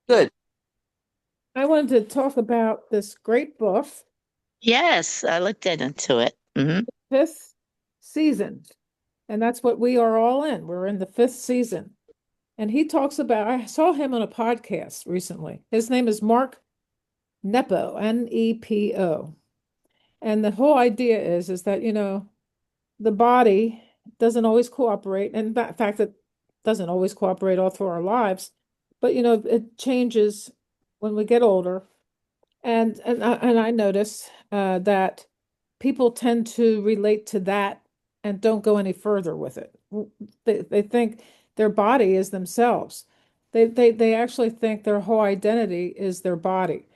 Good. I wanted to talk about this great book, Yes, I looked into it. fifth season, and that's what we are all in. We're in the fifth season. And he talks about, I saw him on a podcast recently. His name is Mark Nepo, Nepo. And the whole idea is that, the body doesn't always cooperate. And in fact, it doesn't always cooperate all through our lives, but, it changes when we get older. And I notice that people tend to relate to that and don't go any further with it. They think their body is themselves. They actually think their whole identity is their body.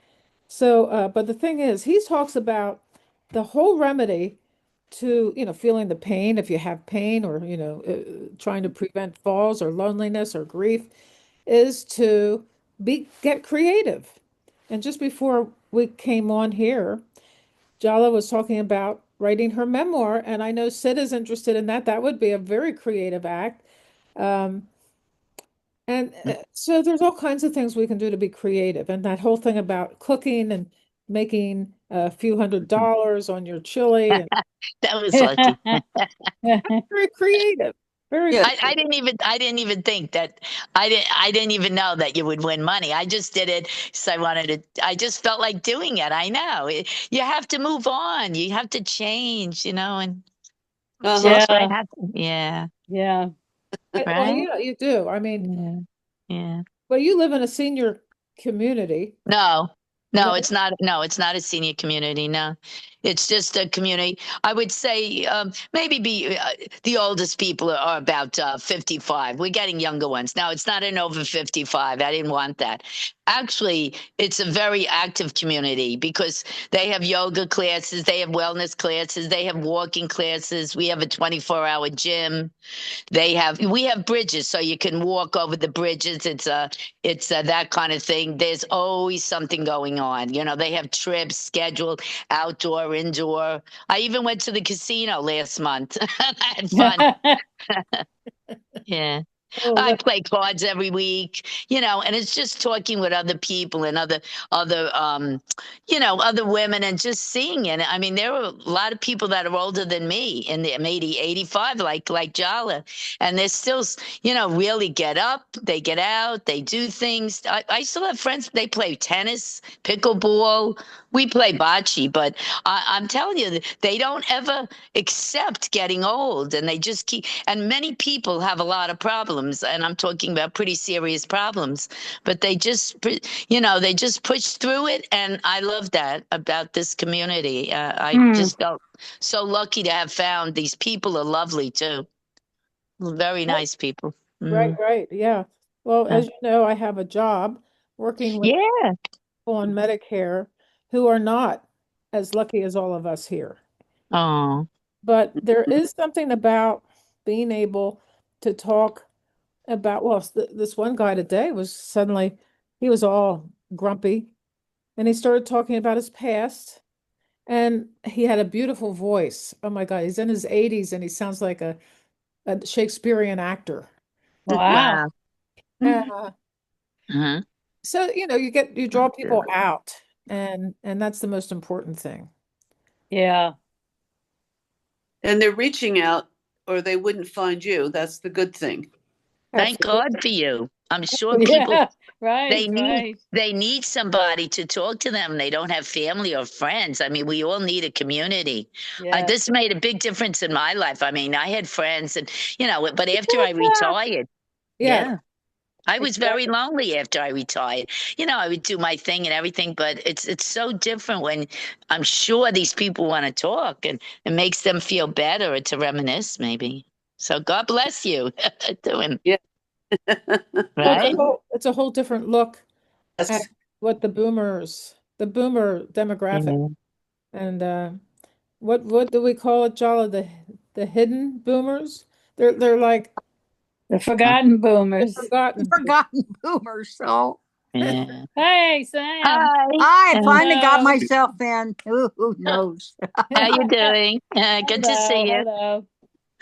So, but the thing is, he talks about the whole remedy to, feeling the pain if you have pain or, trying to prevent falls or loneliness or grief is to get creative. And just before we came on here, Jala was talking about writing her memoir, and I know Sid is interested in that. That would be a very creative act. Um, and so there's all kinds of things we can do to be creative. And that whole thing about cooking and making a few $100s on your chili and That was lucky. very creative. Very Yeah. I didn't even think that I didn't even know that you would win money. I just did it so I just felt like doing it. I know. You have to move on. You have to change, and Uh-huh. that's what Yeah, happened. Yeah. yeah. well, Right? yeah, you do. I mean, Yeah. Yeah. well, you live in a senior community, No, no, right? it's not. No, it's not a senior community. No, it's just a community. I would say maybe the oldest people are about 55. We're getting younger ones. Now, it's not an over 55. I didn't want that. Actually, it's a very active community because they have yoga classes, they have wellness classes, they have walking classes. We have a 24-hour gym. We have bridges, so you can walk over the bridges. It's that kind of thing. There's always something going on. They have trips scheduled, outdoor, indoor. I even went to the casino last month. I had fun. Yeah. Oh, I that, play cards every week, and it's just talking with other people and other women and just seeing it. I mean, there are a lot of people that are older than me and they're maybe 85, like Jala, and they're still, really get up, they get out, they do things. I still have friends, they play tennis, pickleball, we play bocce, but I'm telling you, they don't ever accept getting old and they just keep, and many people have a lot of problems, and I'm talking about pretty serious problems, but they just push through it. And I love that about this community. I Hmm. just felt so lucky to have found these people are lovely too. Very nice people. right, Mm. right. Yeah. Well, Uh, as you know, I have a job working with yeah. people on Medicare who are not as lucky as all of us here. Oh. But there is something about being able to talk about, well, this one guy today was suddenly, he was all grumpy and he started talking about his past. And he had a beautiful voice. Oh my God, he's in his 80s and he sounds like a Shakespearean actor. Wow. Wow. Uh, Uh-huh. so, you draw people out, and that's the most important thing. Yeah. And they're reaching out or they wouldn't find you. That's the good thing. Thank Absolutely. God for you. I'm sure people Yeah. Right, they need right. they need somebody to talk to them. They don't have family or friends. I mean, we all need a community. Yes. This made a big difference in my life. I mean, I had friends, and but after I retired, Yeah, yeah, I was very exactly. lonely after I retired. I would do my thing and everything, but it's so different when I'm sure these people want to talk, and it makes them feel better or to reminisce maybe. So God bless you doing Yeah. Well, it's a right. whole it's a whole different look at Yes. what the boomer demographic, Yeah. and what do we call it, Jala? The hidden boomers. They're like The forgotten the boomers. forgotten boomers. Forgotten boomer. So Yeah. Hey, Sam. Hi. I Uh, finally got Hello. myself in. Who knows? how you doing? Good to Hello, see you. hello.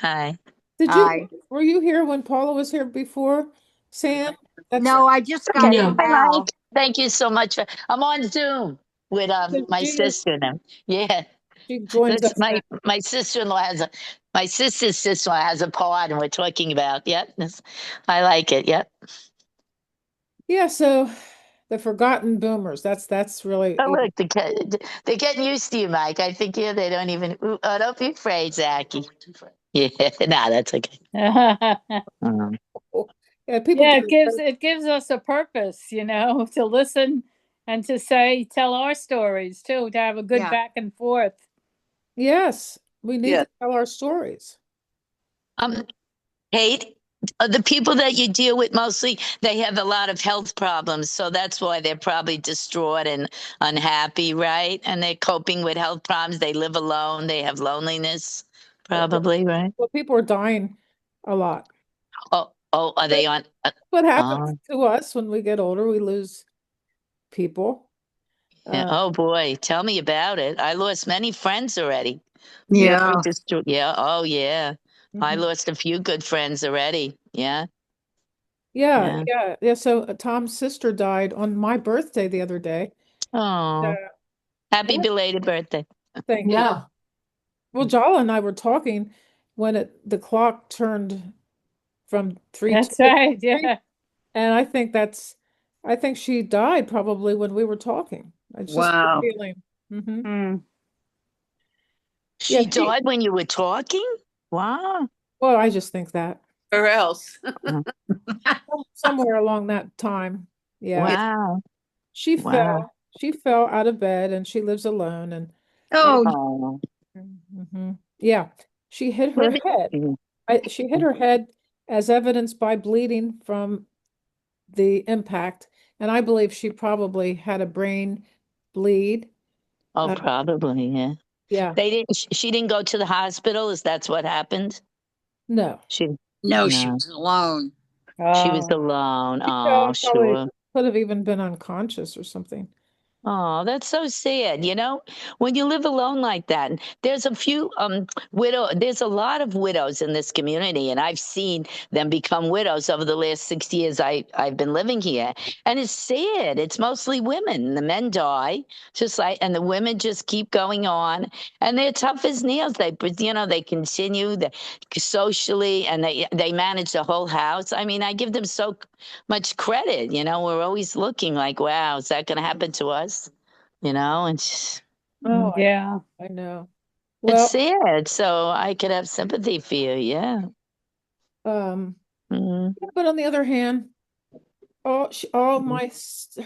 Hi. Did you Hi. were you here when Paula was here before, Sam? That's No, I just got Okay. in Hi, now. Mike. Thank you so much. I'm on Zoom with my She sister now. Yeah, joins this us now. my sister-in-law has a my sister's sister-in-law has a pod, and we're talking about. Yep, I like it. Yep. Yeah, so the forgotten boomers. That's really, Oh look, they're getting used to you, Mike. I think yeah, they don't even. Ooh, oh, don't be afraid, Zachy. Yeah, nah, that's okay. Yeah, Um, yeah, people get it gives us a purpose, to listen and to tell our stories too, to have a good Yeah. back and forth. yes, we need Yeah. to tell our stories. um, Kate, the people that you deal with mostly, they have a lot of health problems, so that's why they're probably distraught and unhappy, right? And they're coping with health problems. They live alone. They have loneliness, probably, right? Well, people are dying a lot. Oh, are they on? What happens Oh, to us when we get older? We lose people. yeah. Uh, Oh boy, tell me about it. I lost many friends already. Very Yeah. distraught. Yeah. Oh yeah. I mhm. lost a few good friends already. Yeah. Yeah, Yeah. yeah, yeah. So Tom's sister died on my birthday the other day. Oh, Uh, happy yeah, belated birthday. thank you. Yeah. Well, Jala and I were talking when the clock turned from three two That's to right. three, Yeah. and I think she died probably when we were talking. It's just a Wow. feeling. Mm. Yeah, She died when you were talking? Wow. well, I just think that Or else. somewhere along that time. Yeah, Yeah. Wow. she Wow. fell. She fell out of bed and she lives alone and Oh, Oh. yeah, she hit her Women. head. She hit her head as evidenced by bleeding from the impact, and I believe she probably had a brain bleed. Oh, Uh, probably, yeah. yeah, They didn't she didn't go to the hospital? Is that's what happened? no. She no, she no. was alone. She was Oh. alone. She fell Oh, and probably sure. could have even been unconscious or something. Oh, that's so sad. When you live alone like that. There's a few there's a lot of widows in this community, and I've seen them become widows over the last 6 years I've been living here. And it's sad. It's mostly women. The men die, just like, and the women just keep going on, and they're tough as nails. They continue socially, and they manage the whole house. I mean, I give them so much credit. We're always looking like, wow, is that going to happen to us? And Oh, Yeah. I know. it's Well, sad. So I could have sympathy for you. Yeah. um, Mm-hmm. but on the other hand, her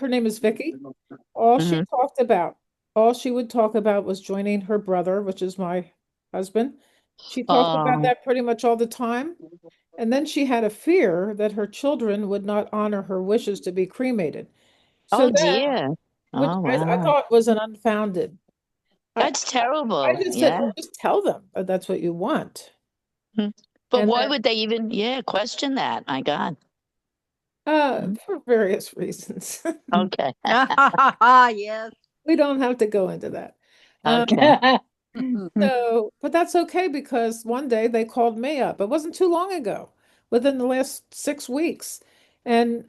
name is Vicky. All she Mm-hmm. talked about, all she would talk about was joining her brother, which is my husband. She talked about Oh, that pretty much all the time. And then she had a fear that her children would not honor her wishes to be cremated. So oh that, dear. which Oh, I wow. thought was an unfounded. That's I terrible. just said, Yeah. well, just tell them that that's what you want. Hmm. But And why then, would they even, yeah, question that? My God. Mhm. for various reasons, Okay. Yes. we don't have to go into that. Um, Okay. but that's okay because one day they called me up. It wasn't too long ago, within the last 6 weeks. And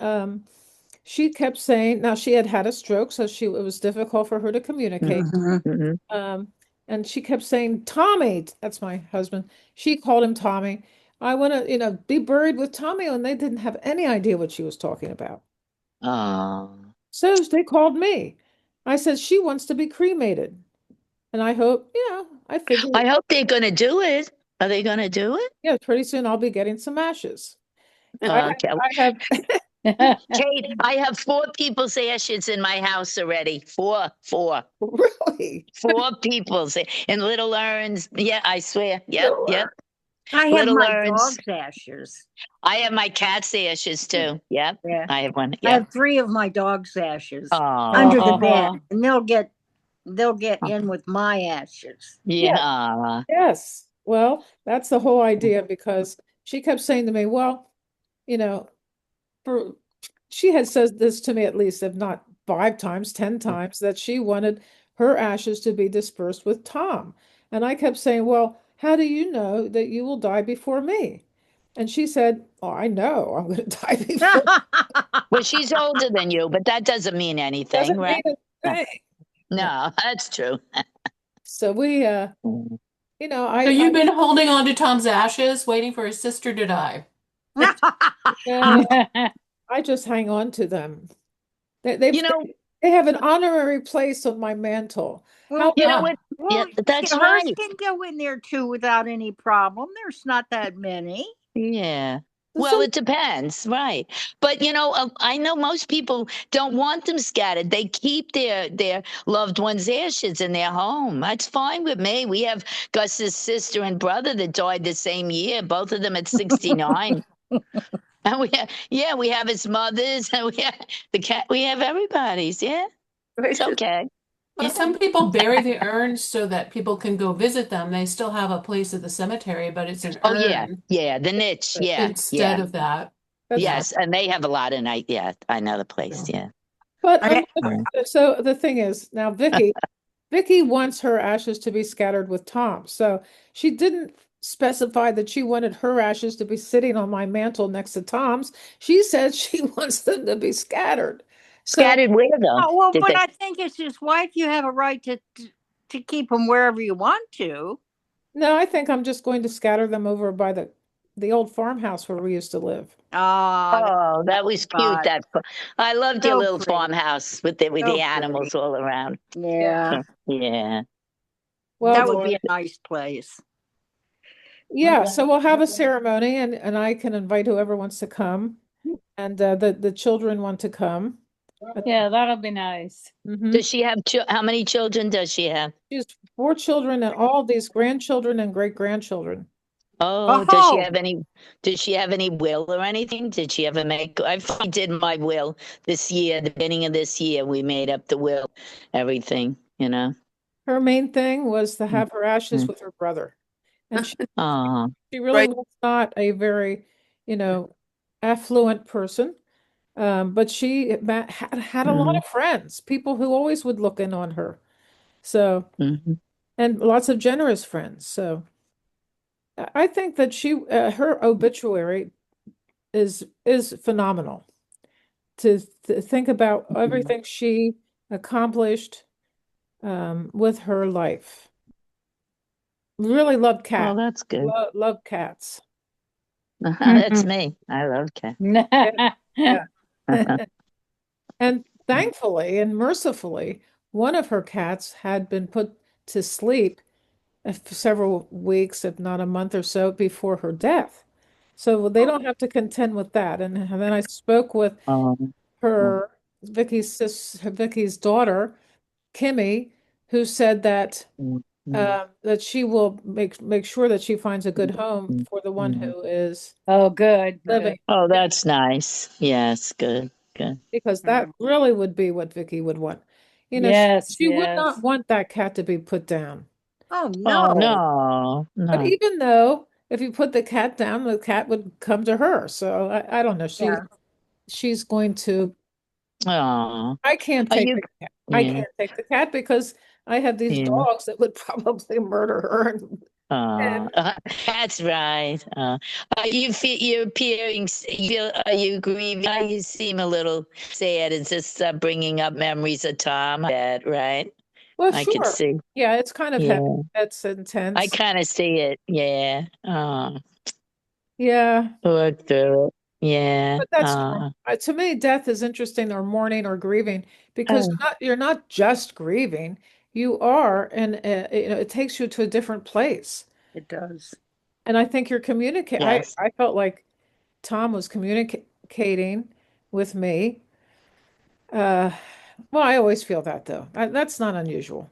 she kept saying, now she had had a stroke, so it was difficult for her to communicate. Mhm. Mm-hmm. Um, and she kept saying, Tommy, that's my husband. She called him Tommy. I want to, be buried with Tommy. And they didn't have any idea what she was talking about. Oh. So they called me. I said, she wants to be cremated. And I hope, I figure, I hope they're going to do it. Are they going to do it? yeah, pretty soon I'll be getting some ashes. Okay. I have, Kate, I have four people's ashes in my house already. really, Four people's in little urns. Yeah, I swear. Yep, sure. yep. I have Little my urns. dog's ashes. I have my cat's ashes too. Yep, Yeah. I have one. I have Yep. 3 of my dog's ashes Oh, under the bed, Oh. and they'll get in with my ashes. Yeah, yeah. yes. Well, that's the whole idea because she kept saying to me, well, you know, for she had said this to me at least, if not 5 times, 10 times, that she wanted her ashes to be dispersed with Tom. And I kept saying, well, how do you know that you will die before me? And she said, "Oh, I know I'm going to die before." Well, she's older than you, but that doesn't mean anything, Doesn't mean right? a thing. No. No, that's true. So we, Mm. I, So I, you've been holding on to Tom's ashes, waiting for his sister to die. no, I just hang on to them. You know, They have an honorary place on my mantle. How Well, you know Ah, what? Yeah, well, that's hers right. can go in there too without any problem. There's not that many. Yeah. Well, some it depends, right? But I know most people don't want them scattered. They keep their loved ones' ashes in their home. That's fine with me. We have Gus's sister and brother that died the same year, both of them at 69. And we have his mother's, and we have the cat. We have everybody's. Yeah, it's Gracious. okay. yeah, some people bury the urns so that people can go visit them. They still have a place at the cemetery, but it's an Oh yeah, urn yeah. The niche. Yeah, instead yeah. of that. that's Yeah. Yes, and they have a lot of night. Yeah, I know the place. Yeah. but I, so the thing is now Vicky wants her ashes to be scattered with Tom. So she didn't specify that she wanted her ashes to be sitting on my mantle next to Tom's. She said she wants them to be scattered. So Scattered where though? oh, well, Did but they? I think as his wife, you have a right to keep them wherever you want to. no, I think I'm just going to scatter them over by the old farmhouse where we used to live. Ah, that's Oh, a nice that was cute. spot. I loved your So little pretty. farmhouse with the So pretty. animals all around. Yeah, Yeah. Well, that would be a nice place. yeah, so we'll have a ceremony and I can invite whoever wants to come. And the children want to come. Yeah, that'll be nice. Hmm. Does she have how many children does she have? She has 4 children and all these grandchildren and great-grandchildren. Oh, Oh, does she have any will or anything? Did she ever make I finally did my will this year, the beginning of this year, we made up the will, everything. Her main thing was to have her ashes Mm-hmm. with her brother. And Oh, she really Right. was not a very, affluent person. But she had a lot mm-hmm. of friends, people who always would look in on her. So, Mm-hmm. and lots of generous friends. So I think that her obituary is phenomenal. To think about everything she accomplished with her life. Really loved Well, cats. that's good. Love cats. That's me. I love cat. Yeah, yeah. And thankfully and mercifully, one of her cats had been put to sleep several weeks, if not a month or so, before her death. So they don't have to contend with that. And then I spoke with Um, her Vicky's daughter, Kimmy, who said that she will make sure that she finds a good home for the one who is Oh, good, living, good. Oh, that's nice. Yes, good, good. because that mm. really would be what Vicky would want. Yes, She would not yes. want that cat to be put down. Oh Oh no. no, But no. even though if you put the cat down, the cat would come to her. So I don't know. Yeah. She's going to. Oh, I can't are take you? the cat. I Yeah, can't take the cat because I have these yeah. dogs that would probably murder her. Oh, that's right. You appearing, are you grieving? You seem a little sad. Is this bringing up memories of Tom? That right? Well, I could sure. see. Yeah, it's kind of heavy. Yeah, That's I intense. kind of see it. Yeah. Oh, Yeah, work through it. Yeah. but that's to me, death is interesting or mourning or grieving because Oh, you're not just grieving. You are, and it takes you to a different place. It does. And I think you're communicating. yes. I felt like Tom was communicating with me. Uh, well, I always feel that though. That's not unusual.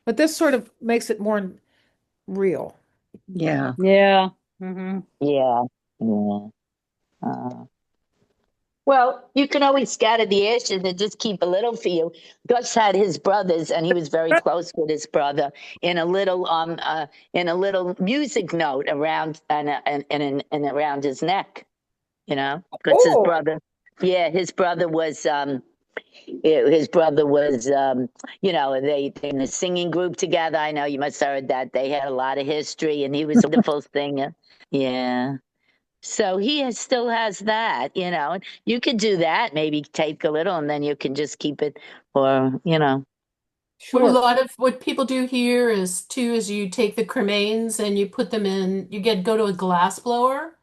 But this sort of makes it more real. Yeah. Yeah. Hmm. Yeah. Yeah. Uh, Well, you can always scatter the ashes and just keep a little for you. Gus had his brothers, and he was very close with his brother in a little music note around and around his neck. Because his Oh, brother, yeah, his brother was they in a singing group together. I know you must have heard that they had a lot of history, and he was a wonderful singer. Yeah. So still has that, and you could do that, maybe take a little and then you can just keep it or. What a Sure. lot of what people do here is you take the cremains and you put them in, go to a glass blower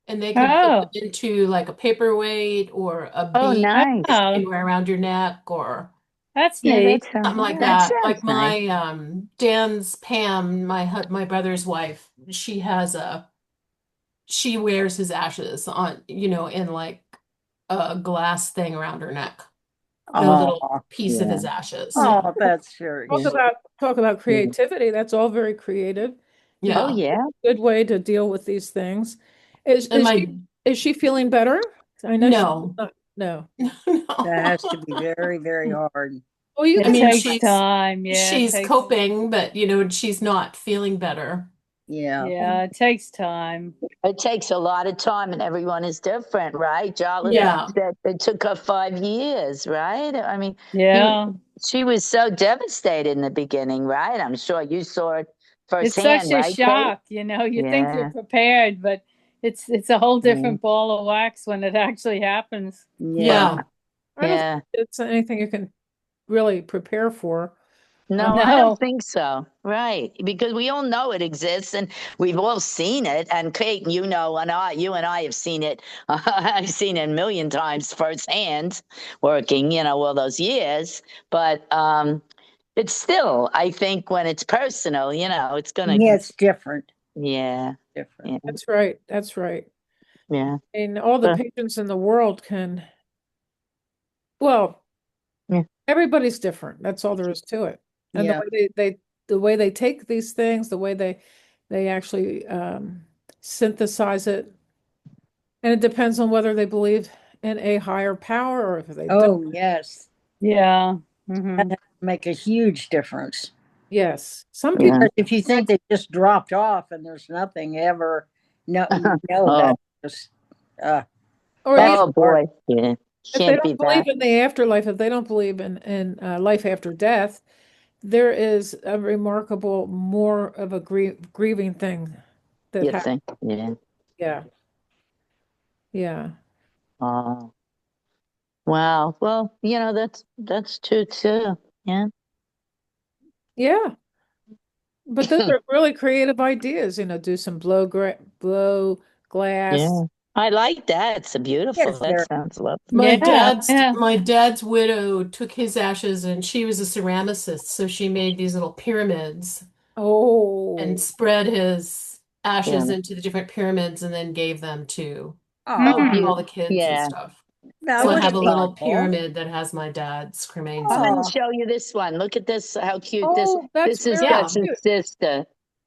and they can put them Oh, into like a paperweight or a Oh, bead that nice. you oh, can wear around your neck or that's Yeah, neat. something like that that. Like sounds nice. my Dan's Pam, my brother's wife, she wears his ashes on, in like a glass thing around her neck. A little Oh, piece of Yeah, his ashes. Hmm. oh, that's very Talk yeah, sweet. about talk about yeah. creativity. That's all very creative. You know, Oh, Yeah. yeah. good way to deal with these things. Is And is she is she feeling better? I know she's no. not. No. That No. has to be very, very hard. Well, you I It can mean, have takes friends. time. Yeah, it she's takes, coping, but she's not feeling better. Yeah. yeah, it takes time. It takes a lot of time and everyone is different, right? Charlotte Yeah. said it took her 5 years, right? I mean, you, Yeah. she was so devastated in the beginning, right? I'm sure you saw it It's firsthand, such a right, Kate? shock, you think you're Yeah, prepared, but it's a whole yeah, different ball of wax when it actually happens. Yeah. Yeah. I don't think yeah. it's anything you can really prepare for. No, I don't No. think so. Right. Because we all know it exists and we've all seen it. And Kate, you and I have seen it. I've seen it a million times firsthand working, all those years. But it's still, I think when it's personal, it's going Yeah, to, it's different. yeah, Different. yeah, That's right. That's right. yeah. And all the But, patients in the world can, well, yeah, everybody's different. That's all there is to it. And Yeah. the way they take these things, the way they actually synthesize it, and it depends on whether they believe in a higher power or if they don't. Oh, yes. Yeah. That Hmm. has to make a huge difference. Yes, some yeah. people, Because if you think they just dropped off and there's nothing ever, no, that Oh, just, uh, or that's even oh hard. boy. Yeah. if they Can't be don't believe that. in the afterlife, if they don't believe in life after death, there is a remarkable more of a grieving thing that You happens. think? Yeah. Yeah, yeah, Oh, wow. Well, that's true too. Yeah. yeah. But those are really creative ideas, do some blow glass. Yeah. I like that. It's a beautiful. Yes, That there. sounds lovely. Yeah. Yeah. My dad's widow took his ashes and she was a ceramicist, so she made these little pyramids and Oh, spread his ashes Yeah. into the different pyramids and then gave them to Oh, Oh, Hmm. all beautiful. the kids and Yeah. stuff. that So I oh, was have a little thoughtful. pyramid that has my dad's cremains I'm in going it. Oh, to show you this one. Look at this. How cute this. oh, that's This is very Yeah. Gus's cute. sister.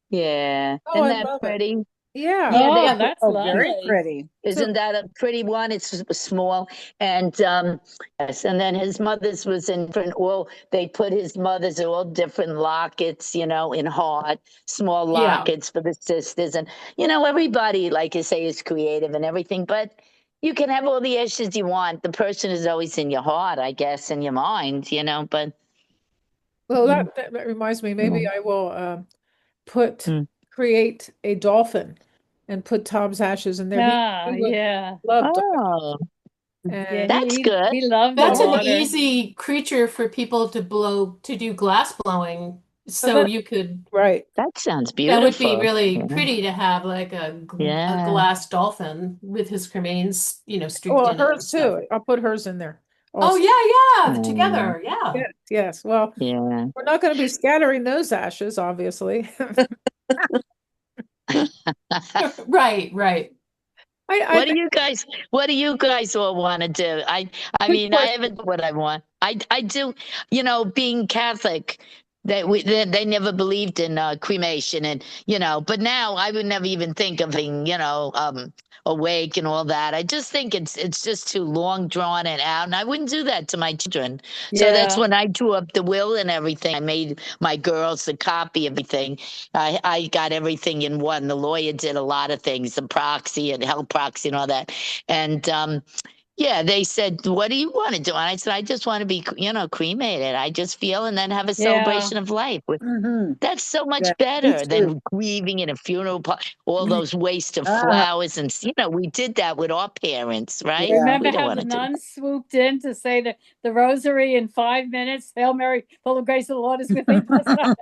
Yeah. Oh, Isn't I that love it. pretty? Yeah. Yeah, Oh, that's oh, very lovely. pretty. So, isn't that a pretty one? It's small. And yes, and then his mother's was in different, all they put his mother's all different lockets, in heart, small Yeah. lockets for the sisters. And, everybody, like you say, is creative and everything, but you can have all the ashes you want. The person is always in your heart, I guess, in your mind, but well, mm, that reminds me. Maybe mm, I will put mm. create a dolphin and put Tom's ashes in there. Ah, He would yeah. love dolphins. Oh, Yeah, And that's good. he loved the That's an oh, water. easy creature for people to do glass blowing. So that you could, right. That sounds that would be beautiful. really Yeah. pretty to have like a Yeah. glass dolphin with his cremains, streaked Well, in it and hers stuff. too. I'll put hers in there Oh also. yeah, yeah, Mm, together. Yeah. Yes, yes. Well, yeah. we're not going to be scattering those ashes, obviously. Right, right. I What do think you guys what do you guys all want to do? I good mean, I question. haven't done what I want. I do, being Catholic, they never believed in cremation and but now I would never even think of being, awake and all that. I just think it's just too long drawn and out and I wouldn't do that to my children. So that's Yeah. when I drew up the will and everything. I made my girls a copy of everything. I got everything in one. The lawyer did a lot of things, the proxy and health proxy and all that. And Yeah, they said, "What do you want to do?" And I said, "I just want to be, cremated. I just feel, and then have a Yeah. celebration of life." Mm-hmm. That's so much Yeah, me better too. than grieving in a funeral, all those waste of Ah, flowers, and we did that with our parents, right? yeah. We Remember don't how want the to do nuns swooped in to say the rosary in 5 minutes? Hail Mary, full of grace, the Lord is with thee. that.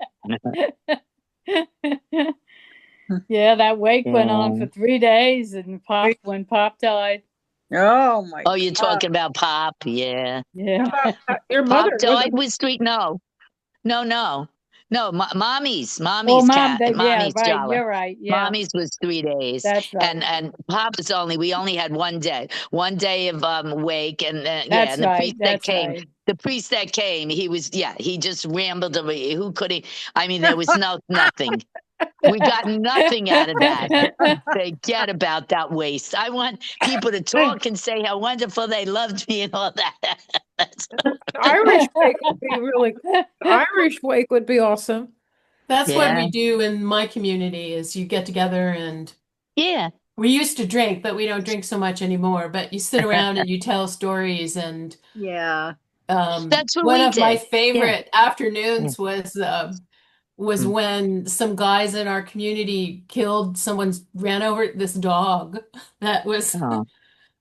Yeah, that wake went on Yeah. for 3 days, and when Pop died. Oh my Oh, you're God. talking about Pop? Yeah. Yeah. Your Pop mother died wasn't. with street. No, no, no, no. Mommy's, Oh, mommy's Mom, cat, yeah, mommy's right. Jala. You're right. Yeah, Mommy's was 3 days, that's right. and Pop was we only had one day of wake, and yeah, That's and the right. priest that That's came, right. he was he just rambled over. Who could he? I mean, there was nothing. We got nothing out of that. Forget about that waste. I want people to talk and say how wonderful they loved me and all that. Irish wake would be really. Irish wake would be awesome. That's what Yeah, we do in my community is you get together and yeah. we used to drink, but we don't drink so much anymore. But you sit around and you tell stories and Yeah. That's what one we of my did. Yeah, favorite yeah. afternoons was Mm. when some guys in our community ran over this dog that was Oh,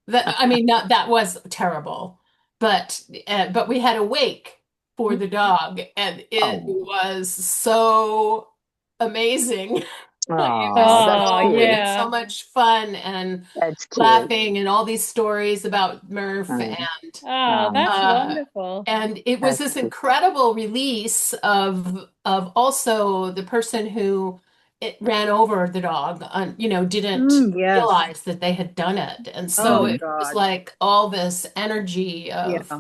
that I mean not that was terrible, but we had a wake for the dog and it oh, was so amazing. It oh. was That's Oh, we cool. had so yeah. much fun and That's cute. laughing and all these stories about Murph Oh, Oh, oh, that's uh, wonderful. and it was that's this cute. incredible release of also the person who it ran over the dog didn't Yes. realize that they had done it. And so Oh Mm, it was God. like all this energy of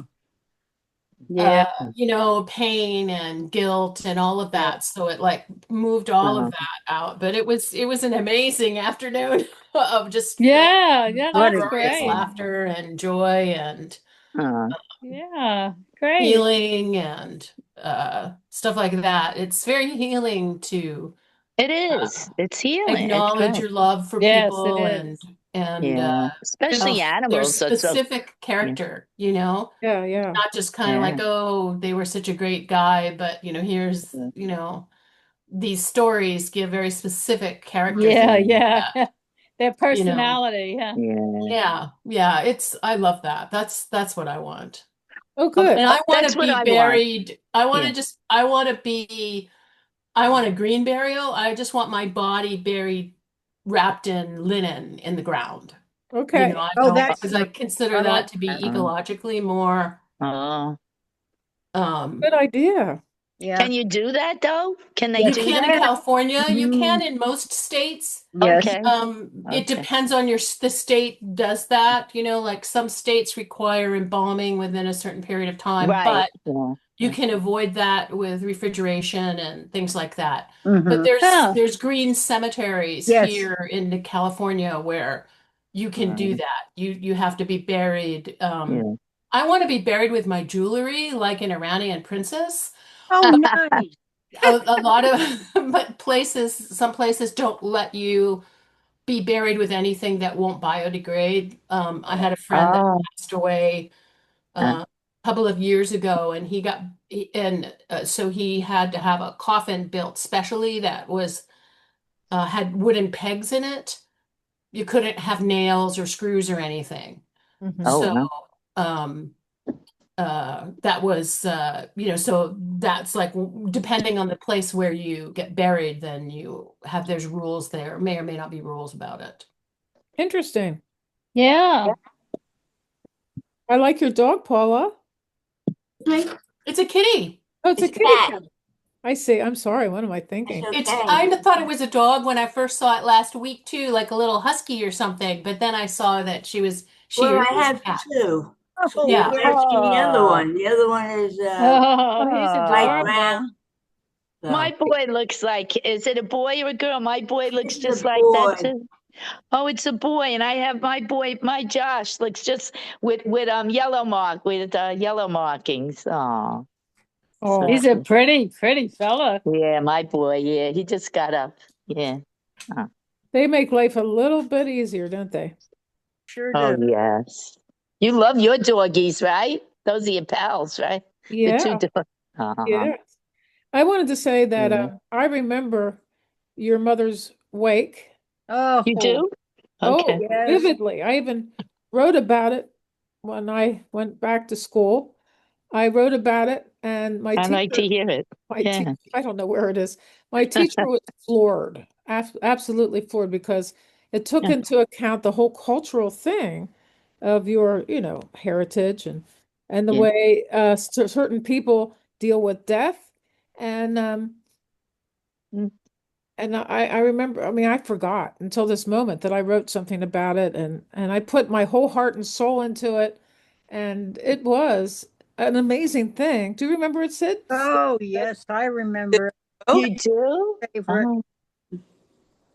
Yeah. Yeah. pain and guilt and all of Yeah. that. So it like moved all of oh, that out. But it was an amazing afternoon of just Yeah, yeah, What a that's uproarious great. shame. laughter and joy and oh. Yeah, great. healing and stuff like that. It's very healing to It uh, is. It's healing. It's acknowledge good. your love for Yes, it people is. and Yeah, especially there's animals. That's so. specific Yeah, character, Yeah, yeah. not just kind of yeah, like, oh, they were such a great guy, but here's, yeah. these stories give very specific characters Yeah, Yeah. yeah. that, Their you know, personality, huh? Yeah. yeah, I love that. That's what I want. Oh, good. And I want That's to what be I want. buried. Yeah. I want a green burial. I just want my body buried wrapped in linen in the ground. Okay. I Oh, don't that's because I nice. consider I like that to be that. Uh, ecologically more oh. um Good idea. Yeah. Can you do that though? Can they Yes, you do can in that? California, you Mhm. can in most states. Yes. Okay. It Okay. depends on the state does that, like some states require embalming within a certain period of time, Right. but Yeah. you can avoid that with refrigeration and things like that. But Hmm. Oh, there's green cemeteries Yes. here in California where you can do Right. that. You have to be buried. Yeah. I want to be buried with my jewelry like an Iranian princess. Oh, nice. A lot of but some places don't let you be buried with anything that won't biodegrade. I had a friend that Oh. passed away Uh, a couple of years ago, and so he had to have a coffin built specially that was had wooden pegs in it. You couldn't have nails or screws or anything. Hmm. oh So well. um, that was so that's like depending on the place where you get buried, then there's rules there, may or may not be rules about it. Interesting. yeah. I like your dog, Paula. It's a kitty. Oh, it's a It's a kitty cat. cat. I see. I'm sorry. What am I It's thinking? okay. I thought it was a dog when I first saw it last week too, like a little husky or something. But then I saw that she Well, really I was a have cat. two. Oh, The Yeah. great. Husky and the other Oh. one. The other one is Oh, he's light Oh. adorable. brown. My So boy looks like, is it a boy or a girl? My boy looks this is a just like that boy. too. Oh, it's a boy, and I have my boy, my Josh looks just with yellow markings. Oh, so Oh, He's a cute. pretty, pretty fella. Yeah, my boy. Yeah, he just got up. Yeah. Oh, they make life a little bit easier, don't they? Sure oh do. yes. You love your doggies, right? Those are your pals, right? The two Yeah, dogs. Uh-huh. yeah. I wanted to say that Yeah. I remember your mother's wake. You Oh, do? Oh, Okay. yes. vividly. I even wrote about it when I went back to school. I wrote about it, and I like to hear it. my teacher, Yeah. I don't know where it is. My teacher was floored, absolutely floored, because it took into account the whole cultural thing of your, heritage and the Yeah. way certain people deal with death. And Mm. I remember, I mean, I forgot until this moment that I wrote something about it, and I put my whole heart and soul into it, and it was an amazing thing. Do you remember it, Sid? Oh, yes, I remember. Oh, You do? Favorite. Oh,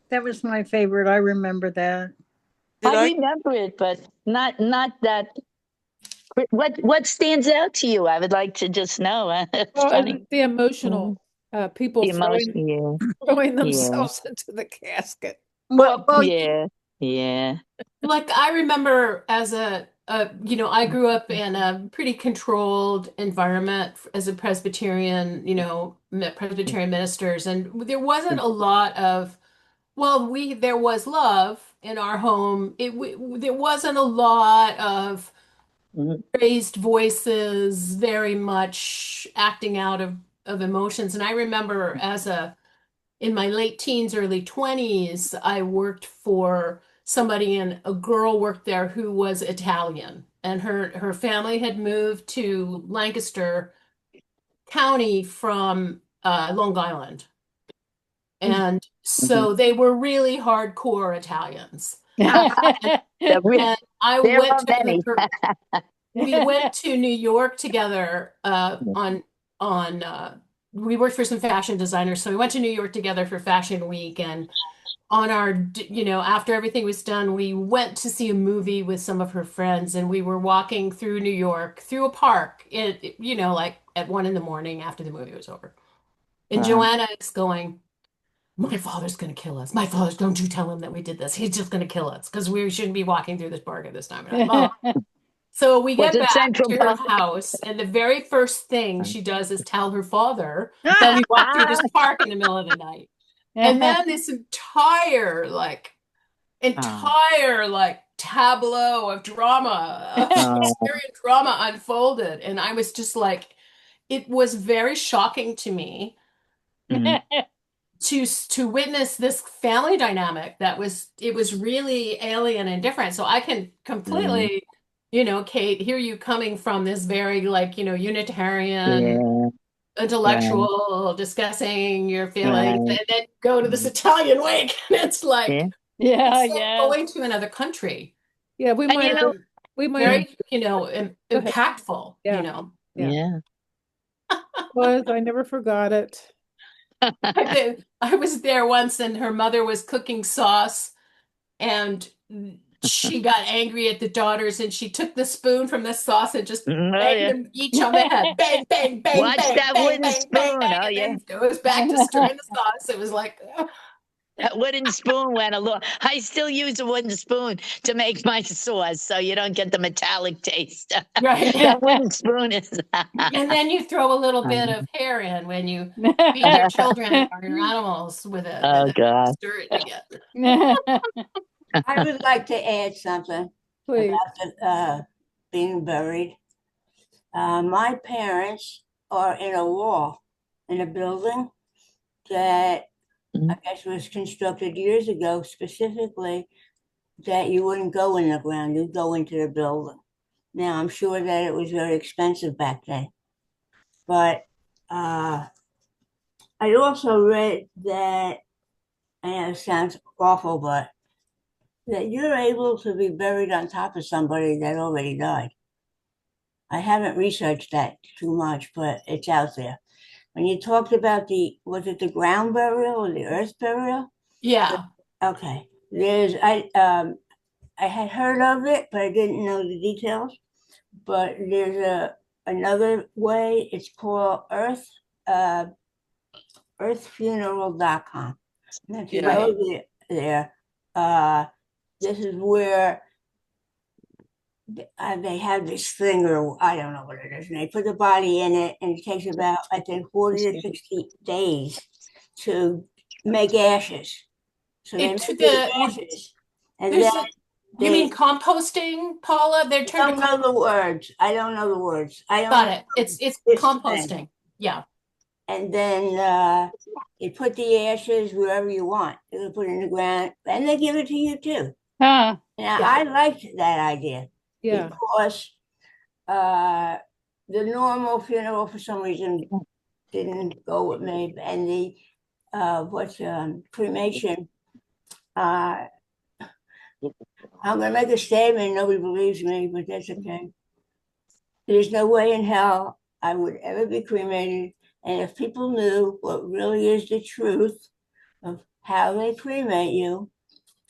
That was my favorite. I remember that. did I I? remember it, but not that. What stands out to you? I would like to just know. It's Well, funny. the Mm. emotional people The emotion. throwing Yeah. Yeah. themselves into the casket. Well, Yeah. Yeah. Like I remember as I grew up in a pretty controlled environment as a Presbyterian, Presbyterian ministers, and there wasn't a lot of, well, there was love in our home. There wasn't a lot of Mhm. raised voices, very much acting out of emotions. And I remember in my late teens, early 20s, I worked for somebody, and a girl worked there who was Italian, and her family had moved to Lancaster County from Long Island. And Mhm. so they were really hardcore Italians. And, There and I there went are to many. her, we went to New York together on we worked for some fashion designers, so we went to New York together for Fashion Week, and on after everything was done, we went to see a movie with some of her friends, and we were walking through New York through a park, like at 1 in the morning after the movie was over. And Uh, Joanna is going, my father's going to kill us. My father's, don't you tell him that we did this. He's just going to kill us because we shouldn't be walking through this park at this time. And so we was get it back Central to her Park? house, and the very first thing she does is tell her father that we walked through this Ah. park in the middle of the night. And then this Oh, entire tableau of drama, of oh, Shakespearean drama unfolded. And I was just like, it was very shocking to me mhm, to witness this family dynamic it was really alien and different. So I can mhm. completely, Kate, hear you coming from this very Unitarian Yeah, right, intellectual discussing your feelings, right. and then go to this Mhm. Italian wake. And it's Yeah. like Yeah, it's like yeah. going to another country. Yeah, And we might yeah, have, Very, go ahead. impactful, Yeah, yeah. yeah. I never forgot it. I was there once, and her mother was cooking sauce, and she got angry at the daughters, and she took the spoon from the sauce and just Oh banged yeah. them each on the head. Bang, bang, bang, Watch bang, that bang, wooden bang, bang, spoon. bang. Oh And yeah. then goes back to stirring the sauce. It was like, That wooden spoon went a long. I still use a wooden spoon to make my sauce, so you don't get the metallic taste. right. That wooden spoon is. And then you throw a little bit of hair in when you feed your children or your animals with it, and Oh then God. stir it together. I would like to add something Please. about being buried. My parents are in a wall in a building that I Mhm. guess was constructed years ago, specifically that you wouldn't go in the ground, you'd go into the building. Now, I'm sure that it was very expensive back then, but I also read that, I know it sounds awful, but that you're able to be buried on top of somebody that already died. I haven't researched that too much, but it's out there. When you talked about was it the ground burial or the earth burial? Yeah. Okay. I had heard of it, but I didn't know the details. But there's another way. It's called uh, earthfuneral.com. And if you Right. go there, uh, this is where they have this thing, or I don't know what it is, and they put the body in it, and it takes about, I think, 40 to 60 days to make ashes. So they It make the the ashes, and then there's a, you mean they composting, Paula? They're I turned to don't know the words. I don't know the words. I got only it. know It's this thing. composting. Yeah. And then you put the ashes wherever you want. You can put it in the ground, and they give it to you too. Huh. And Yeah. I liked that idea Yeah. because uh, the normal funeral, for some reason, didn't go with me, and the cremation. Uh, I'm gonna make a statement. Nobody believes me, but that's okay. There's no way in hell I would ever be cremated. And if people knew what really is the truth of how they cremate you,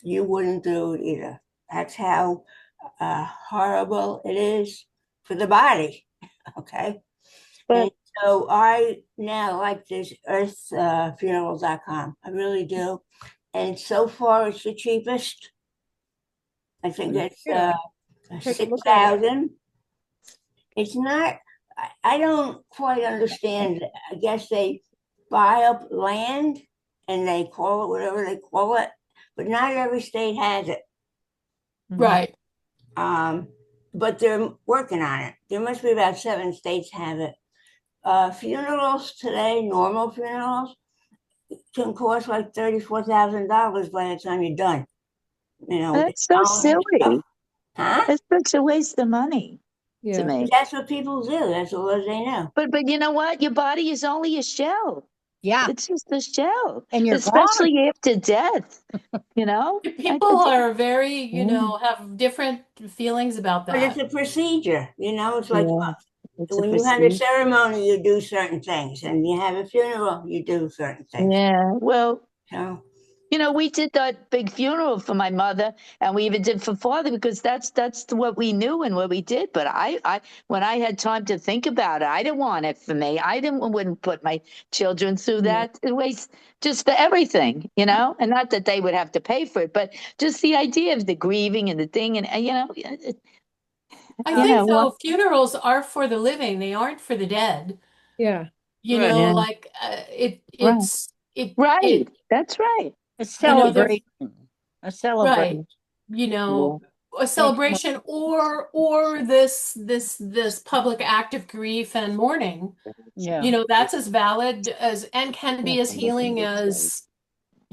you wouldn't do it either. That's how horrible it is for the body. Okay. And But so I now like this earthfuneral.com. I really do. And so far, it's the cheapest. I think it's Yeah. Take a look at it. 6,000. It's not, I don't quite understand. I guess they buy up land and they call it whatever they call it, but not every state has it. Right. Um, but they're working on it. There must be about 7 states have it. Funerals today, normal funerals, can cost like $34,000 by the time you're done. You know, with the that's so funeral and stuff. silly. Huh? It's such a waste of money to Yeah. me. That's what people do. That's all they know. But you know what? Your body is only a shell. Yeah. It's just a shell, And you're gone. especially after death. You know, People are very, have different feelings about But it's that. a procedure, it's like yeah, it's a when you have a procedure. ceremony, you do certain things, and you have a funeral, you do certain things. Yeah, well, So, we did that big funeral for my mother, and we even did for father because that's what we knew and what we did. But I when I had time to think about it, I didn't want it for me. I didn't wouldn't put my children through Yeah. that waste just for everything, and not that they would have to pay for it, but just the idea of the grieving and the thing, and I you think know what? though funerals are for the living, they aren't for the dead. Yeah. Right. Yeah, Like it right, it's it right. it That's right. A they're celebration. A right, celebration. Yeah. a That's what, celebration or this public act of grief and mourning. yeah. That's as valid as and can be as healing as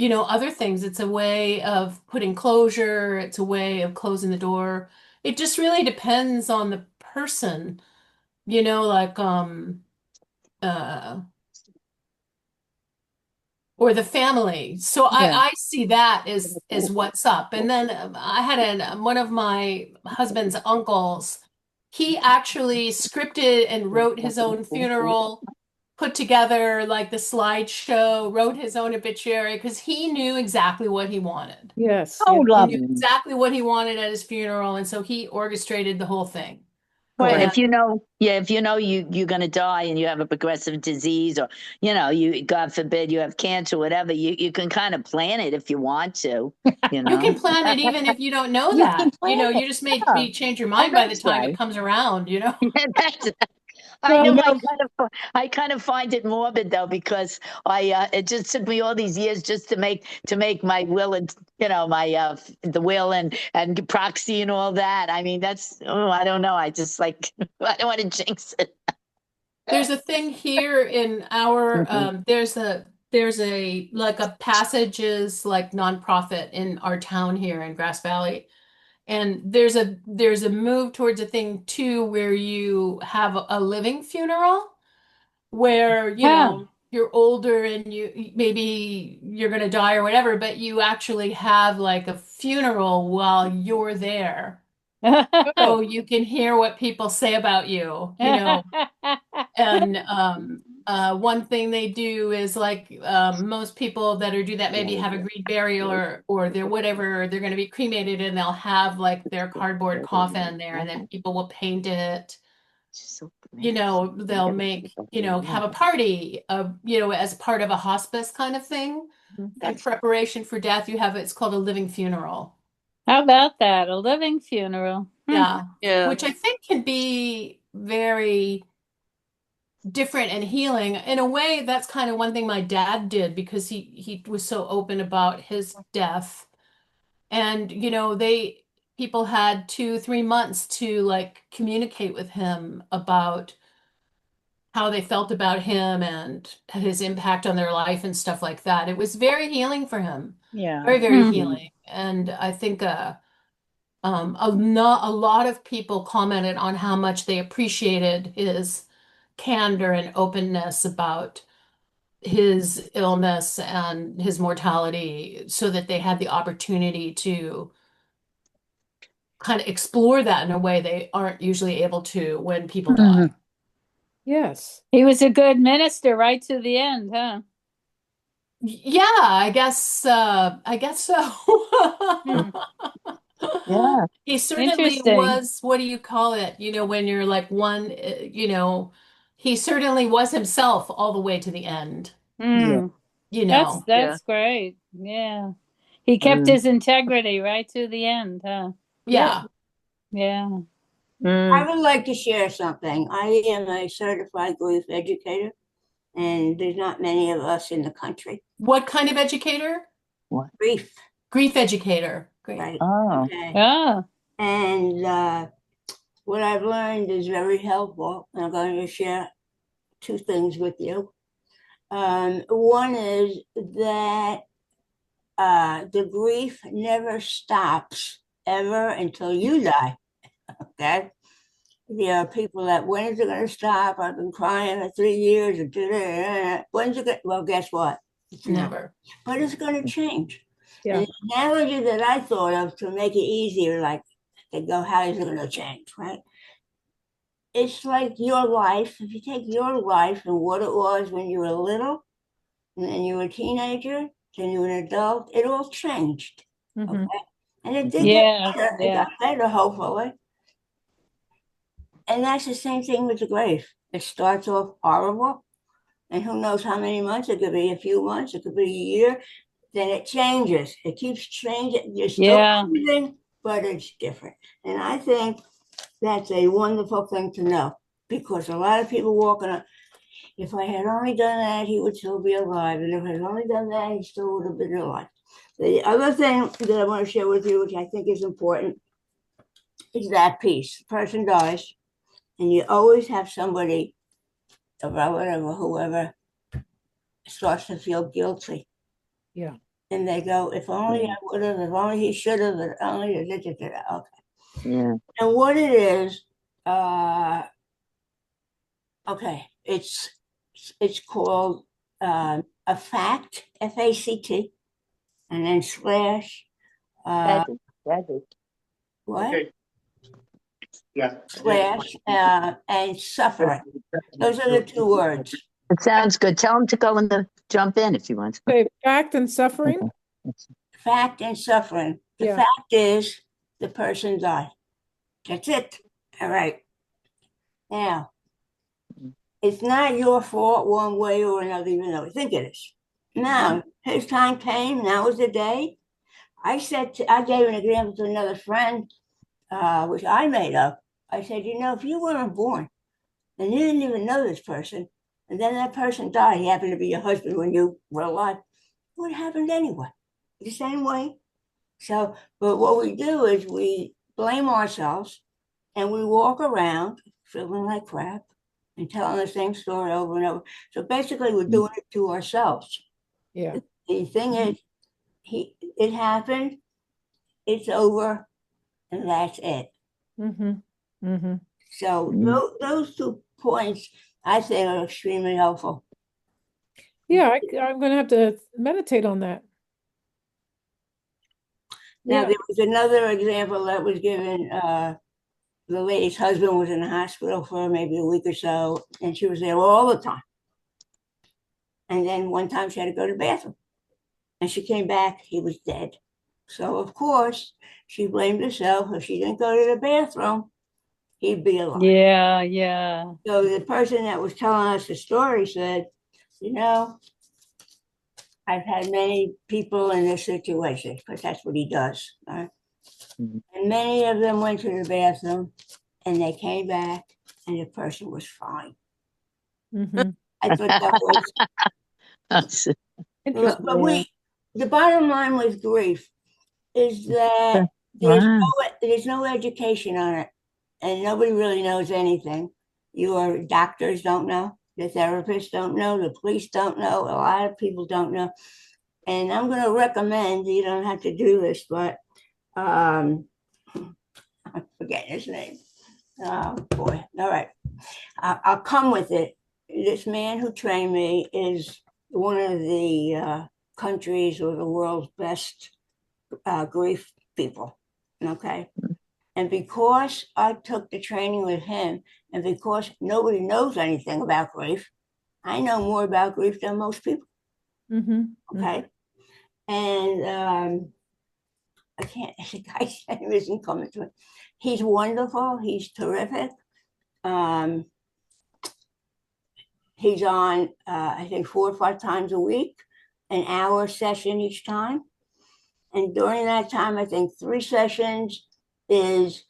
other things. It's a way of putting closure, it's a way of closing the door. It just really depends on the person, like uh or the family. So Yeah. I see that as what's up. And then I had one of my husband's uncles. He actually scripted and wrote his own funeral, put together like the slideshow, wrote his own obituary because he knew exactly what he wanted. Yes. Oh, Yeah. He knew lovely. exactly what he wanted at his funeral, and so he orchestrated the whole thing. And Correct. if you're going to die and you have a progressive disease, or you, God forbid, you have cancer, whatever, you can kind of plan it if you want to. You You can know, plan it even if you don't know You can that. plan it. You just may Yeah. be change your oh, mind by the that's time it right. comes around. Yeah, that's. I Well, know. You I know, kind of, I kind of find it morbid though because it just took me all these years just to make my will and my the will and proxy and all that. I mean, I don't know. I just like I don't want to jinx it. There's a thing here in our there's a like a passages like nonprofit in our town here in Grass Valley. And there's a move towards a thing too where you have a living funeral where, Huh. you're older and maybe you're gonna die or whatever, but you actually have like a funeral while you're there. So oh, you can hear what people say about you. And one thing they do is like most people that do that maybe have agreed burial or they're whatever, they're going to be cremated and they'll have like their cardboard coffin there and then people will paint it. They'll make, have a party as part of a hospice kind of thing. In that's preparation for death, it's called a living funeral. How about that? A living funeral. Yeah. Yeah. Which I think can be very different and healing. In a way, that's kind of one thing my dad did because he was so open about his death. And, people had 2, 3 months to like communicate with him about how they felt about him and his impact on their life and stuff like that. It was very healing for him. Yeah. Very, very Mm. healing. And I think a lot of people commented on how much they appreciated his candor and openness about his illness and his mortality so that they had the opportunity to kind of explore that in a way they aren't usually able to when people die. Yes. He was a good minister right to the end, huh? Yeah, I guess so. Hmm. Yeah. He certainly Interesting. was, what do you call it? When you're like one, he certainly was himself all the way to the end, Yeah. Hmm. you That's know. Yeah. that's great. Yeah. He kept Mm. his integrity right to the end, huh? Yeah. Yeah. I Mm. would like to share something. I am a certified grief educator, and there's not many of us in the country. What kind of educator? What? Grief, Grief educator. Great. right? Oh. Okay. Ah. And what I've learned is very helpful. I'm going to share two things with you. One is that the grief never stops ever until you die. Okay. There are people that, when is it going to stop? I've been crying for 3 years. When's it going? Well, guess what? It's never. Never. But it's going to change. Yeah. And the analogy that I thought of to make it easier, like to go, how is it going to change, right? It's like your life. If you take your life and what it was when you were little, and then you were a teenager, then you were an adult, it all changed. Mhm. Okay. And it did get Yeah. better. It Yeah. got better, hopefully. And that's the same thing with the grave. It starts off horrible, and who knows how many months? It could be a few months, it could be a year. Then it changes. It keeps changing. You're still Yeah. breathing, but it's different. And I think that's a wonderful thing to know, because a lot of people walking up, if I had only done that, he would still be alive. And if I had only done that, he still would have been alive. The other thing that I want to share with you, which I think is important, is that piece. The person dies, and you always have somebody, a relative or whoever, starts to feel guilty. Yeah. And they go, if only I would have, if only he should have, if only, okay. Yeah. And what it is, okay, it's called a fact, FACT, and then slash Tragic. what? Okay. Yeah. Slash and suffering. Those are the two words. It sounds good. Tell him to go in the jump in if he wants. Okay, fact and suffering. Fact and suffering. The Yeah. fact is the person died. That's it. All right. Now, it's not your fault one way or another, even though we think it is. Now, his time came. Now was the day. I gave an example to another friend, which I made up. I said, if you weren't born and you didn't even know this person, and then that person died, he happened to be your husband when you were alive, what happened anyway? The same way. So, but what we do is we blame ourselves and we walk around feeling like crap and telling the same story over and over. So basically, we're doing it to ourselves. Yeah. The thing is, it happened, it's over, and that's it. Mm-hmm. Mm-hmm. So those 2 points, I think, are extremely helpful. Yeah, I'm going to have to meditate on that. Now, Yeah. there was another example that was given. The lady's husband was in the hospital for maybe a week or so, and she was there all the time. And then one time she had to go to the bathroom, and she came back, he was dead. So, of course, she blamed herself. If she didn't go to the bathroom, he'd be alive. Yeah. Yeah. So the person that was telling us the story said, I've had many people in this situation, because that's what he does. Right? Mhm. And many of them went to the bathroom and they came back and the person was fine. Mhm. I thought that was, Interesting. but the bottom line with grief is that Wow. there's no education on it and nobody really knows anything. Your doctors don't know, the therapists don't know, the police don't know, a lot of people don't know. And I'm going to recommend, you don't have to do this, but I'm forgetting his name. Oh boy. All right. I'll come with it. This man who trained me is one of the countries or the world's best grief people. Okay. And because I took the training with him, and because nobody knows anything about grief, I know more about grief than most people. Mhm. Okay. And I can't, the guy's name isn't coming to me. He's wonderful. He's terrific. Um, he's on, I think, 4 or 5 times a week, an hour session each time. And during that time, I think 3 sessions is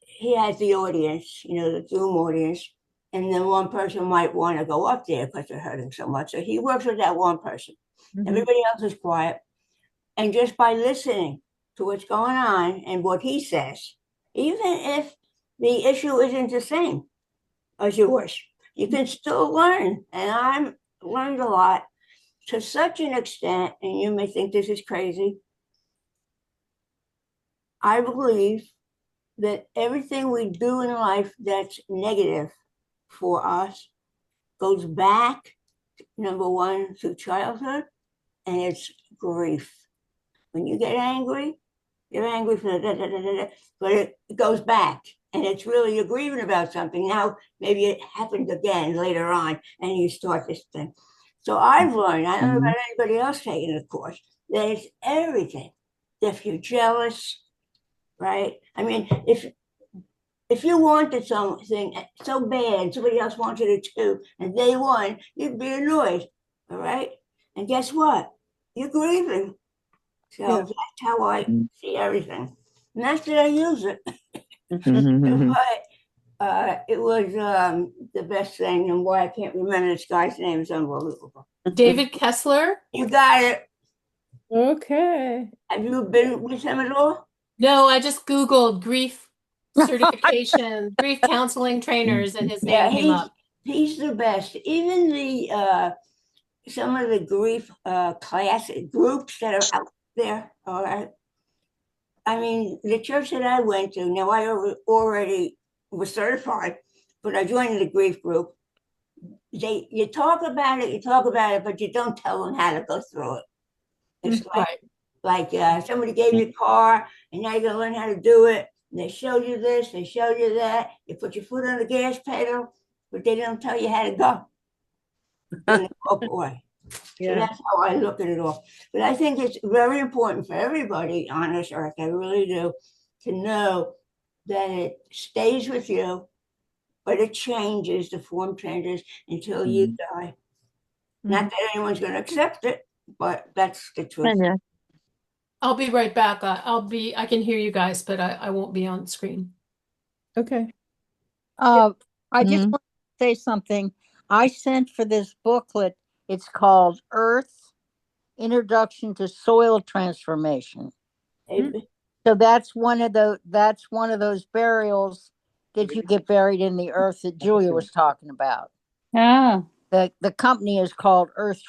he has the audience, the Zoom audience. And then one person might want to go up there because they're hurting so much. So he works with that one person. Mhm. Everybody else is quiet. And just by listening to what's going on and what he says, even if the issue isn't the same as yours, you can still learn. And I've learned a lot to such an extent, and you may think this is crazy. I believe that everything we do in life that's negative for us goes back, number one, to childhood, and it's grief. When you get angry, you're angry for but it goes back. And it's really you're grieving about something. Now, maybe it happened again later on, and you start this thing. So I've learned, I don't know about anybody else taking the course, that it's everything. If you're jealous, right? I mean, if you wanted something so bad, somebody else wanted it too, and they won, you'd be annoyed, all right? And guess what? You're grieving. So Yeah. that's how I see everything. Not that I use it, Mhm. but it was the best thing, and why I can't remember this guy's name is unbelievable. David Kessler? You got it. Okay. Have you been with him at all? No, I just Googled grief certification, grief counseling trainers, and his Yeah, name came up. he's the best. Even the some of the grief class groups that are out there. All right. I mean, the church that I went to. Now I already was certified, but I joined the grief group. You talk about it, but you don't tell them how to go through it. It's Right. like somebody gave you a car, and now you're gonna learn how to do it. And they show you this, they show you that. You put your foot on the gas pedal, but they don't tell you how to go. Oh boy. So Yeah. that's how I look at it all. But I think it's very important for everybody on this earth, I really do, to know that it stays with you, but it changes, the form changes until you die. Not that anyone's going to accept it, but that's the truth. I'll be right back. I can hear you guys, but I won't be on screen. Okay. I just want to say something. I sent for this booklet. It's called Earth Introduction to Soil Transformation. So that's one of those burials that you get buried in the earth that Julia was talking about. Ah, The company is called Earth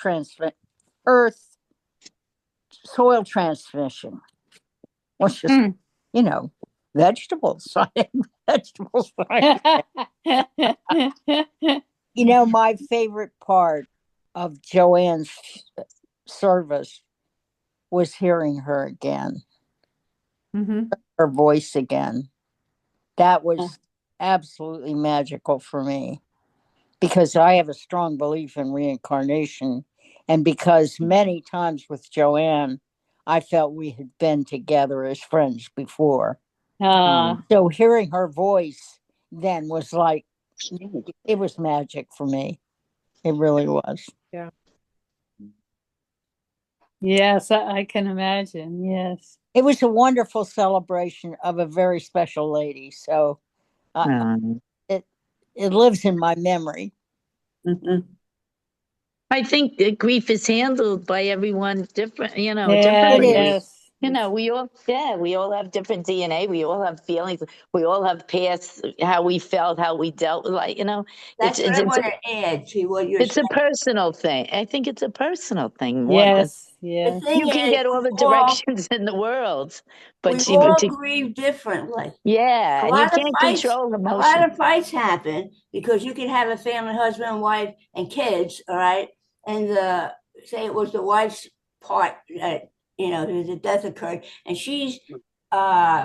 Soil Transmission, which is hmm. vegetables. Vegetables. My favorite part of Joanne's service was hearing her again, Mm-hmm. her voice again. That was absolutely magical for me because I have a strong belief in reincarnation. And because many times with Joanne, I felt we had been together as friends before. Ah, So hearing her voice then was like, it was magic for me. It really was. Yeah. yes, I can imagine. Yes. it was a wonderful celebration of a very special lady. So uh, Um, it it lives in my memory. Mhm. I think that grief is handled by everyone different, Yeah, It differently. is. yes. We all have different DNA. We all have feelings. We all have past, how we felt, how we dealt with, it's That's what it's I it's want to add to what you're it's a saying. personal thing. I think it's a personal thing more than Yes, The yes. thing you can is, get all the all directions in the world, we but all grieve differently. yeah, A and you lot of can't fights, control a lot emotion. of fights happen because you can have a family, husband, wife, and kids, all right? And say it was the wife's part that, the death occurred, and she's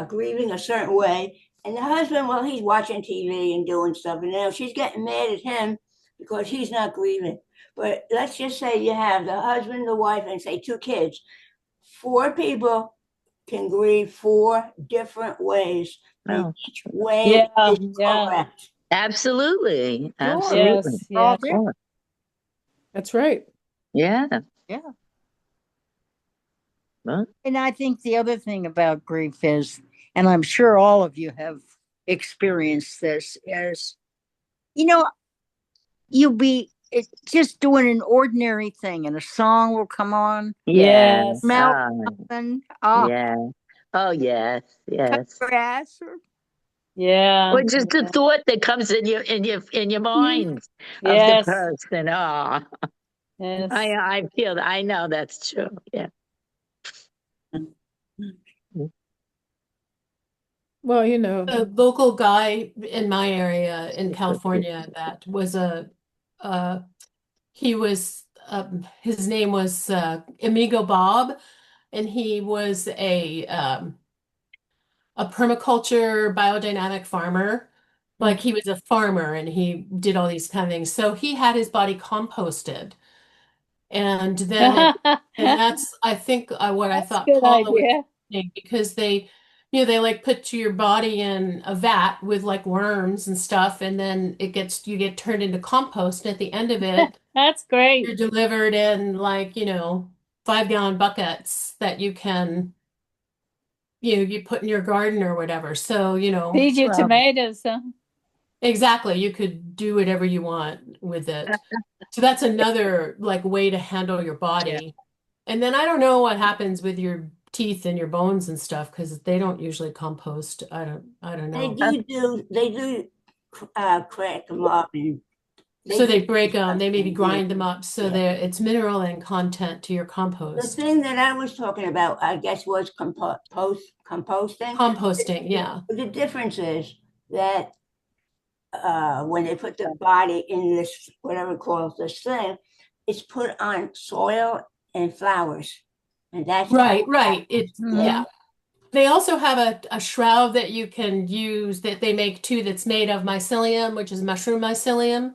grieving a certain way. And the husband, well, he's watching TV and doing stuff, and now she's getting mad at him because he's not grieving. But let's just say you have the husband, the wife, and say two kids. Four people can grieve four different ways, and Oh, each way Yeah, is yeah. correct. absolutely, Sure. absolutely. Yes, All yes. there. Sure. That's right. Yeah. Yeah. Well, And I think the other thing about grief is, and I'm sure all of you have experienced this, is, you know, you'll be just doing an ordinary thing and a song will come on, yeah. Yes. mouth open, Yeah. Oh, yes, cut yes. grass, or Yeah, Or just the yeah. thought that comes in your mind of the Yes, person. Oh, yes. I know that's true. Yeah. Well, A local guy in my area in California that was uh, he was, his name was Amigo Bob, and he was a permaculture biodynamic farmer. Like he was a farmer and he did all these kind of things. So he had his body composted. And then and that's I think what I That's a thought good Paula was idea. saying, because they like put your body in a vat with like worms and stuff, and then you get turned into compost. And at the end of it, That's great. you're delivered in like, 5-gallon buckets that you can, you put in your garden or whatever. So, Feed your well, tomatoes, huh? exactly, you could do whatever you want with it. So that's another like way to handle your yeah. body. And then I don't know what happens with your teeth and your bones and stuff, because they don't usually compost. I don't They know. do crack them up, and they So do they break them, stuff they maybe and do. grind them up so Yeah. it's mineral and content to your The compost. thing that I was talking about, I guess, was composting. Composting, yeah. The difference is that when they put the body in this, whatever it calls this thing, it's put on soil and flowers. And that's Right, right. yeah. Yeah. They also have a shroud that you can use that they make too, that's made of mycelium, which is mushroom mycelium,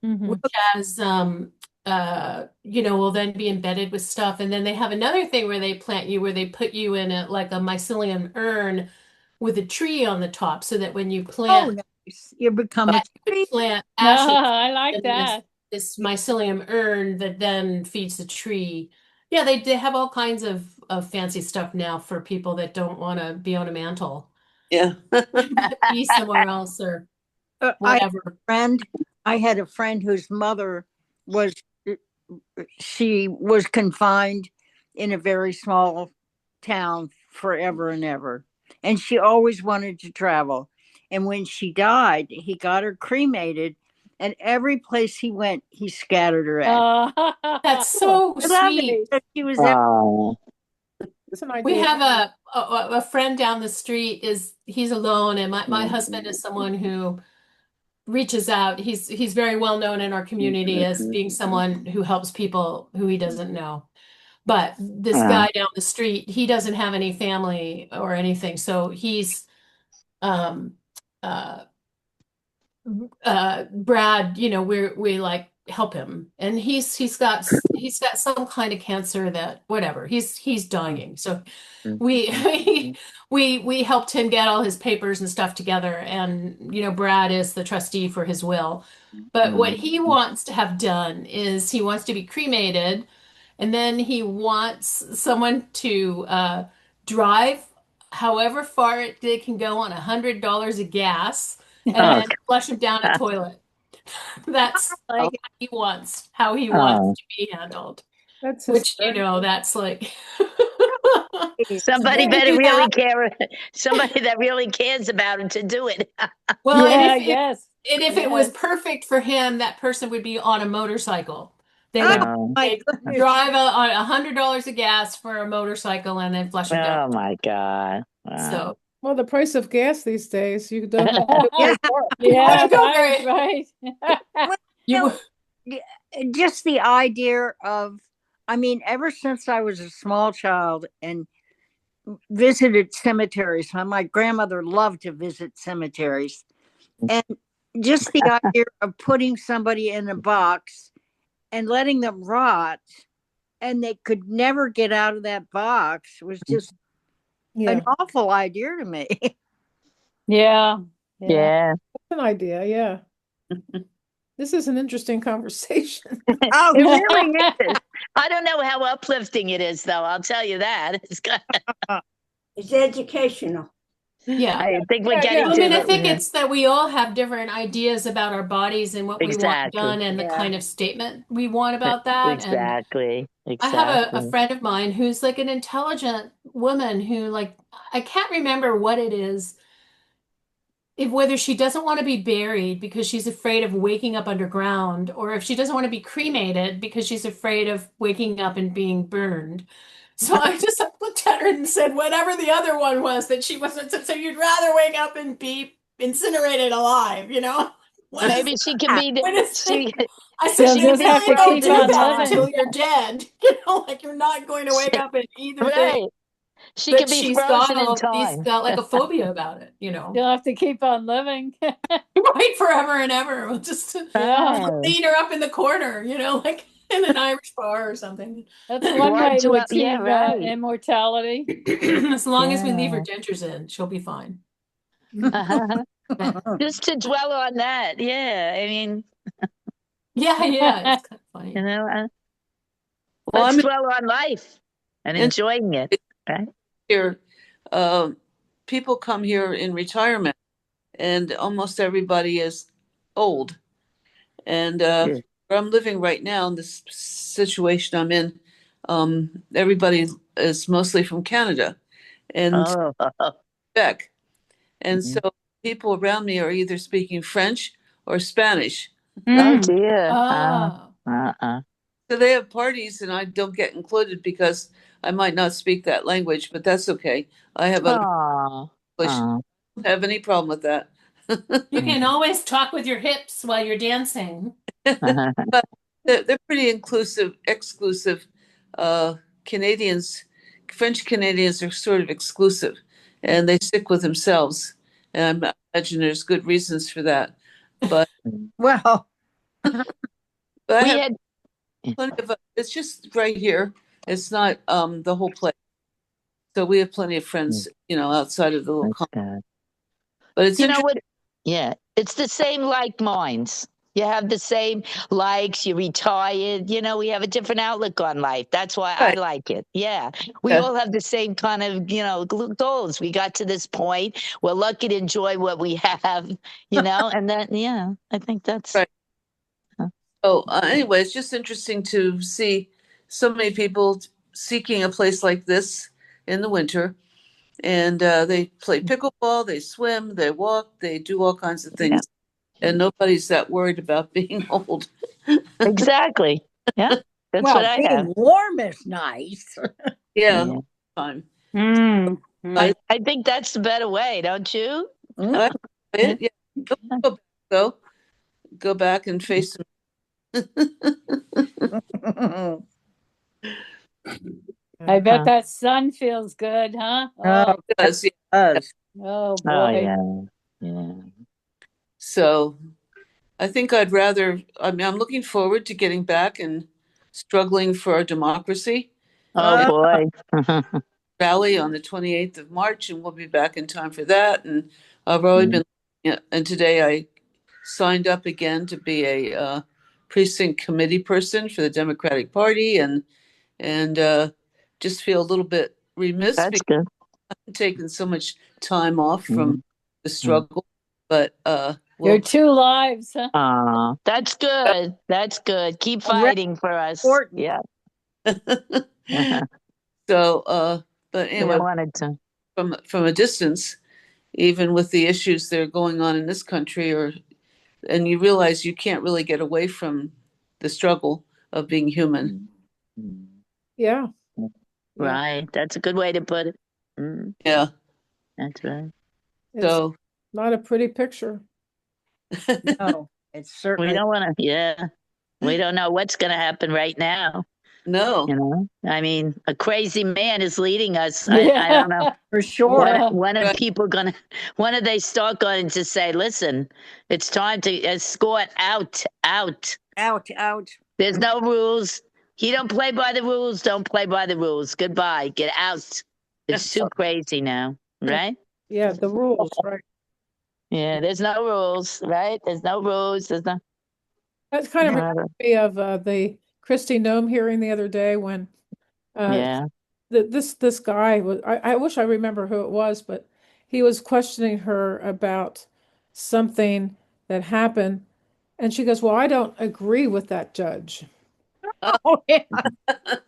Mm-hmm. which has will then be embedded with stuff. And then they have another thing where they plant you, where they put you in like a mycelium urn with a tree on the top, so that when you Oh, plant nice. You become a that, you tree. could plant No, ashes I like in this that. this mycelium urn that then feeds the tree. Yeah, they have all kinds of fancy stuff now for people that don't want to be on a mantle, Yeah. be somewhere else or I had whatever. a friend. I had a friend whose mother was she was confined in a very small town forever and ever, and she always wanted to travel. And when she died, he got her cremated, and every place he went, he scattered her ashes. That's Oh, so I love sweet. it. She was Oh, that's an We idea. have a friend down the street, he's alone, and my husband is someone who reaches out. He's very well known in our community as being someone who helps people who he doesn't know. But this uh, guy down the street, he doesn't have any family or anything, so he's um uh Brad, we like help him, and he's got some kind of cancer that whatever, he's dying. So we we helped him get all his papers and stuff together, and Brad is the trustee for his will. But what he wants to have done is he wants to be cremated, and then he wants someone to drive however far they can go on $100 of gas and Oh, then flush them down a toilet. That's Like, how he wants oh. to be handled. That's Which, hysterical. that's like Somebody Can you better do really that? care. Somebody that really cares about him to do it. Well, Yeah, yes. and if it was perfect for him, that person would be on a motorcycle. They oh would Oh, my they'd goodness. drive on $100 of gas for a motorcycle and then flush it down. oh my God. Wow. So Well, the price of gas these days, you don't have to go Yeah. very far. Yeah, wouldn't go right, very- right. Well, you know, just the idea of, I mean, ever since I was a small child and visited cemeteries, my grandmother loved to visit cemeteries. And just the idea of putting somebody in a box and letting them rot and they could never get out of that box was just Yeah, an awful idea to me. Yeah, yeah. Yeah. that's an idea. Yeah. This is an interesting conversation. Oh, It really is. I don't know how uplifting it is, though. I'll tell you that. It's educational. yeah. I think we're Yeah, getting yeah. I mean, I to think the. it's that we all have different ideas about our bodies and what we want Exactly. done and the yeah. kind of statement we want about that. And Exactly. I have a Exactly. friend of mine who's like an intelligent woman who, like, I can't remember what it is, if whether she doesn't want to be buried because she's afraid of waking up underground, or if she doesn't want to be cremated because she's afraid of waking up and being burned. So I just looked at her and said, whatever the other one was that she wasn't, so you'd rather wake up and be incinerated alive, you know? What is Maybe she can Ah, be what is she I said, You'll she you can just be have really to don't keep frozen do in on that time. until living. you're dead. You know, like you're not going to wake up in either thing. Right. She But can be frozen in she's time. got like a phobia about it, you know. You'll have to keep on living. Right, forever and ever. We'll just Yeah, Oh. lean her up in the corner, you know, like in an Irish bar or something. that's one One way to to yeah, achieve right. immortality. As long as we leave her Yeah. dentures in, she'll be fine. Just to dwell on that. Yeah. I mean, Yeah, yeah, it's kind of funny. you know, Well, let's I'm dwell on life and in enjoying it. Right? here. Uh, People come here in retirement, and almost everybody is old. And Yeah. where I'm living right now, in this situation I'm in, everybody is mostly from Canada and Oh. Quebec. And Mhm. so people around me are either speaking French or Spanish. Oh Mm. dear. Oh, Uh-uh. So they have parties, and I don't get included because I might not speak that language, but that's okay. I have other Oh. English. Oh. Don't have any problem with that. you can always talk with your hips while you're dancing. But they're pretty inclusive, exclusive. Uh, Canadians, French Canadians are sort of exclusive, and they stick with themselves. And I imagine there's good reasons for that. But well, I We have had plenty of. It's just right here. It's not the whole place. So we have plenty of friends, outside of the little. that's good. But it's You know interesting. what? Yeah, it's the same like minds. You have the same likes, you're retired, we have a different outlook on life. That's why I Right. like it. Yeah. We Yeah. all have the same kind of, goals. We got to this point. We're lucky to enjoy what we have, and then, yeah, I think that's. Right. So anyway, it's just interesting to see so many people seeking a place like this in the winter. And they play pickleball, they swim, they walk, they do all kinds of things. And nobody's that worried about being old. Exactly. Yeah. That's what well, I have. being warm is nice. Yeah, Yeah. time. Mm. I think that's the better way, don't you? I, yeah, go back and face them. I bet Huh. that sun feels good, huh? Oh, Oh, It does, yeah. does. oh Oh, boy. yeah. Yeah. So I think I'm looking forward to getting back and struggling for our democracy. Oh, boy. Rally on the 28th of March, and we'll be back in time for that. And I've already been, and today I signed up again to be a precinct committee person for the Democratic Party, and just feel a little bit remiss That's because good. taken so much time off from Mhm. the struggle, but Your well, two lives, huh? That's good. That's good. Keep Very fighting for us. important. Yeah. so but Yeah, I anyway, wanted to. from a distance, even with the issues that are going on in this country, or and you realize you can't really get away from the struggle of being human. Mm. Yeah. Yeah. Right. That's a good way to put it. Mm, Yeah. that's right. It's So not a pretty picture. No, it's We certainly don't want to, yeah. We don't know what's going to happen right now. no. You know, I mean, a crazy man is leading us. I Yeah. don't know. for sure. Yeah. When are Right. people gonna? When are they start going to say, "Listen, it's time to escort out, out. Ouch, ouch. There's no rules. He don't play by the rules. Don't play by the rules. Goodbye. Get out." It's too crazy now, right? Yeah, the rules, right? Yeah. There's no rules, right? There's no rules. There's no. That kind of Uh, reminds me of the Christy Nome hearing the other day when yeah. this guy was, I wish I remember who it was, but he was questioning her about something that happened, and she goes, "Well, I don't agree with that judge." Oh, yeah.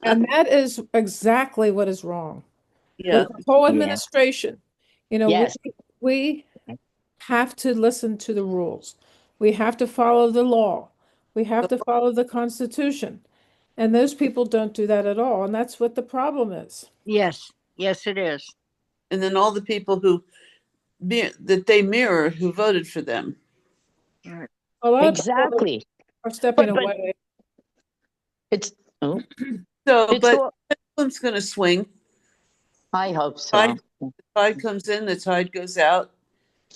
And that is exactly what is wrong Yeah. with the whole Yeah. administration. You know, Yes. we have to listen to the rules. We have to follow the law. We have to follow the Constitution. And those people don't do that at all. And that's what the problem is. Yes, yes, it is. And then all the people that they mirror who voted for them. Right. A lot of people Exactly. are stepping But away. it's oh, So, it's but all. the pendulum's going to swing. I hope so. Tide comes in, the tide goes out.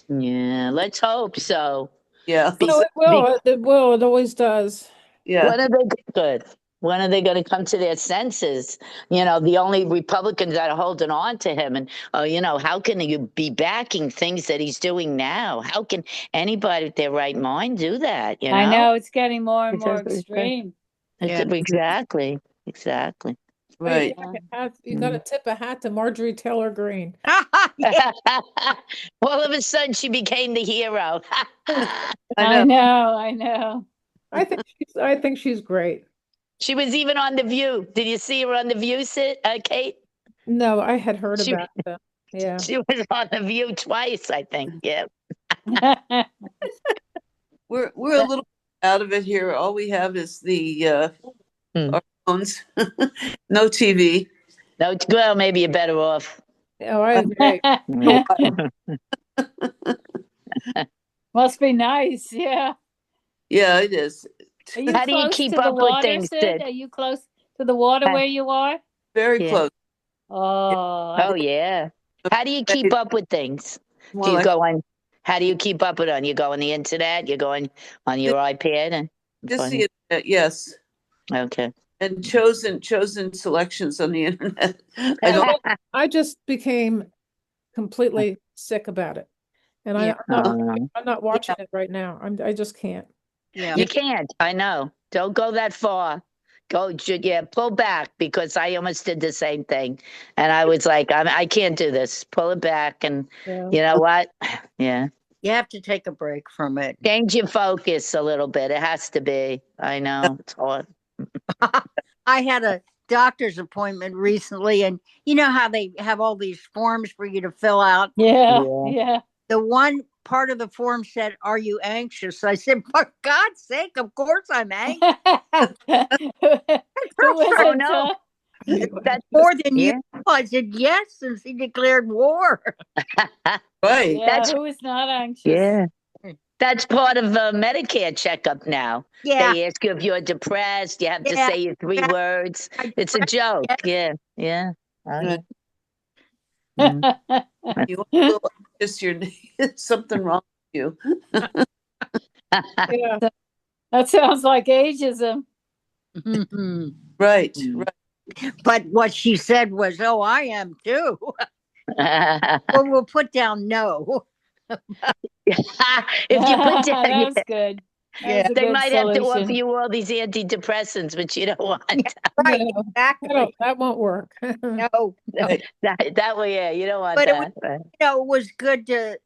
Yeah. Let's hope so. Yeah. No, it Be, will. It will. It always does. Yeah. when are they good? When are they going to come to their senses? You know, the only Republicans that are holding on to him, and you know, how can you be backing things that he's doing now? How can anybody with their right mind do that? You I know, know it's getting more and it's more just, extreme. Yeah. exactly, exactly. Hey, Right. you got to tip a hat to Marjorie Taylor Greene. Yeah. All of a sudden, she became the hero. I I know. know, I know. I think she's great. She was even on The View. Did you see her on The View, Kate? No, I had heard She about that. Yeah. she was on The View twice, I think. Yeah. We're a little out of it here. All we have is Hmm. our phones. No TV. No, well, maybe you're better off. Oh, I agree. Oh, Must be nice, yeah. yeah, it is. Are you How do you close keep to the up with water, things, Sid? Sid? Are you close to the water Huh. where you are? Very Yeah. close. Oh, Oh, yeah. How do you keep up with things? More Do you like go on? How do you keep up with it? You go on the internet? You go on your iPad and just find the internet, yes. okay. And chosen selections on the internet. I don't I just became completely sick about it. And Yeah. I'm not watching it right now. I just can't. Yeah. You can't. I know. Don't go that far. Yeah, pull back because I almost did the same thing, and I was like, I can't do this. Pull it back, and Yeah. you know what? Yeah, You have to take a break from it. change your focus a little bit. It has to be. I know it's hard. I had a doctor's appointment recently, and you know how they have all these forms for you to fill out? yeah, Yeah. yeah. The one part of the form said, "Are you anxious?" I said, "For God's sake, of course I'm anxious." Who is Oh it? no, that's More than you. yeah. I said, "Yes," since he declared war. right. Yeah, That's who is not anxious? yeah. That's part of a Medicare checkup now. Yeah. They ask you if you're depressed. You have to Yeah. say your 3 words. I It's a joke. yes. Yeah, yeah. Oh, yeah. Right. Mm. You want a little just your something wrong with you. Yeah. That sounds like ageism. Right, Mm. right. But what she said was, "Oh, I am too." Well, we'll put down no. If you put down, That was good. Yeah. was a They good might have to offer solution. you all these antidepressants, but you don't want Right, No, exactly. that won't work. No, that. That way, yeah, you don't want but it was, that. Right. it was good to.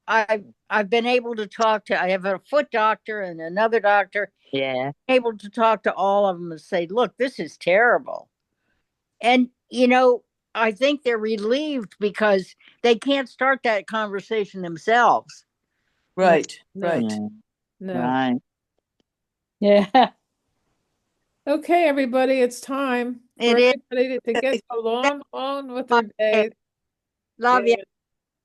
I've been able to talk to. I have a foot doctor and another doctor. Yeah. Able to talk to all of them and say, "Look, this is terrible," and I think they're relieved because they can't start that conversation themselves. Right, No, right. Yeah. no. Right. Yeah. Okay, everybody, it's time for It is. everybody to get along with their Okay. day. Love you.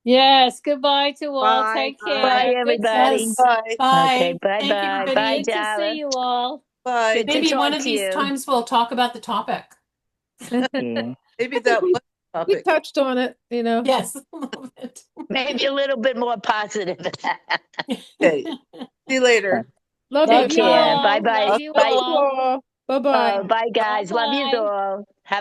Yes. Goodbye to all. Bye. Take Bye. Bye, care. Good everybody. sense. Bye, Okay. Bye. Bye, Thank you, bye. Bye, everybody. Good to see Darla. you all. bye. Good to Maybe one talk of to these you. times we'll talk about the topic. Yeah. Maybe that was the We topic. touched on it, Yes, a little bit. Maybe a little bit more positive. Okay, see you later. Love Take Love you. you care. Bye. Bye, all. bye. Love Bye. you Love Bye. you all. all. Bye-bye. Bye, guys. Love you Bye-bye. all.